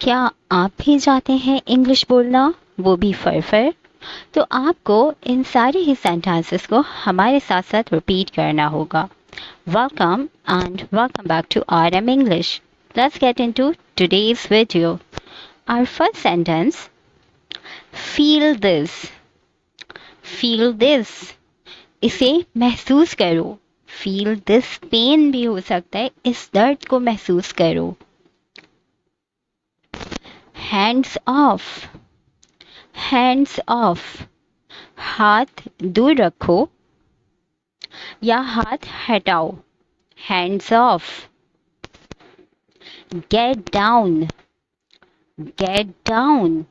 क्या आप भी चाहते हैं इंग्लिश बोलना, वो भी फर? तो आपको इन सारे ही सेंटेंसेस को हमारे साथ साथ रिपीट करना होगा। Welcome and welcome back to RM English. Let's get into today's video. Our first sentence, feel this. Feel this. इसे महसूस करो। Feel this pain भी हो सकता है, इस दर्द को महसूस करो। Hands off. Hands off. हाथ दूर रखो या हाथ हटाओ। Hands off. Get down. Get down.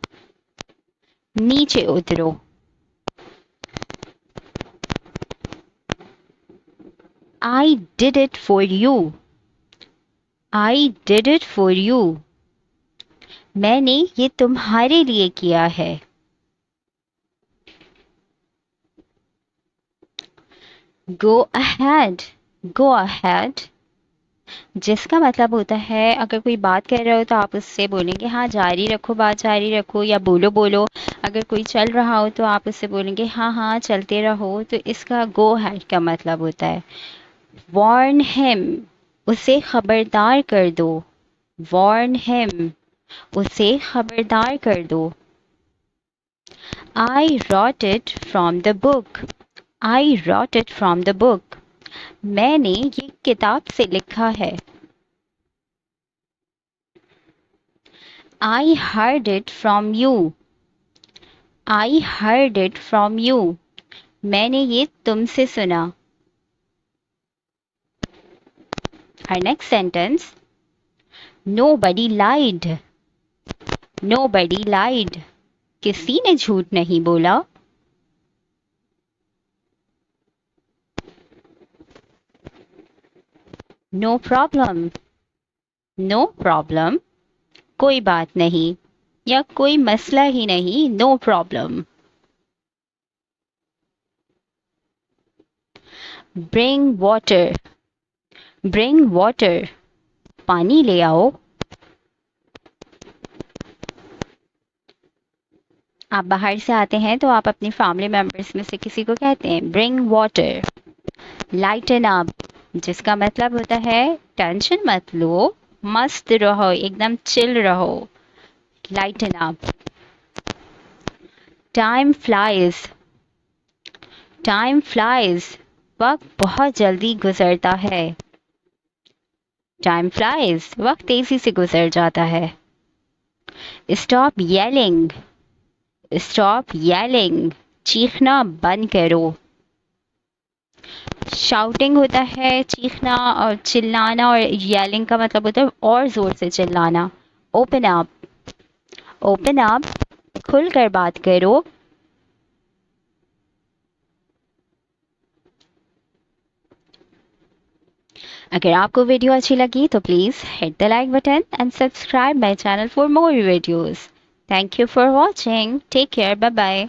नीचे उतरो। I did it for you. I did it for you. मैंने ये तुम्हारे लिए किया है। Go ahead. Go ahead. जिसका मतलब होता है अगर कोई बात कर रहे हो तो आप उससे बोलेंगे हाँ जारी रखो, बात जारी रखो, या बोलो बोलो। अगर कोई चल रहा हो तो आप उससे बोलेंगे हाँ हाँ चलते रहो। तो इसका गो हैड का मतलब होता है warn him, उसे खबरदार कर दो। warn him, उसे खबरदार कर दो। I wrote it from the book. I wrote it from the book. मैंने ये किताब से लिखा है। I heard it from you. I heard it from you. मैंने ये तुमसे सुना। Our next sentence, nobody lied. Nobody lied. किसी ने झूठ नहीं बोला। No problem. No problem. कोई बात नहीं या कोई मसला ही नहीं। No problem. Bring water. Bring water. पानी ले आओ। आप बाहर से आते हैं तो आप अपनी फैमिली मेंबर्स में से किसी को कहते हैं bring water. Lighten up, जिसका मतलब होता है टेंशन मत लो, मस्त रहो, एकदम चिल रहो। Lighten up. Time flies. Time flies. वक्त बहुत जल्दी गुजरता है। Time flies. वक्त तेजी से गुजर जाता है। Stop yelling. Stop yelling. चीखना बंद करो। शाउटिंग होता है चीखना और चिल्लाना, और येलिंग का मतलब होता है और जोर से चिल्लाना। Open up. ओपन अप, खुलकर बात करो। अगर आपको वीडियो अच्छी लगी तो please hit the like button and subscribe my channel for more videos. Thank you for watching. Take care. Bye bye.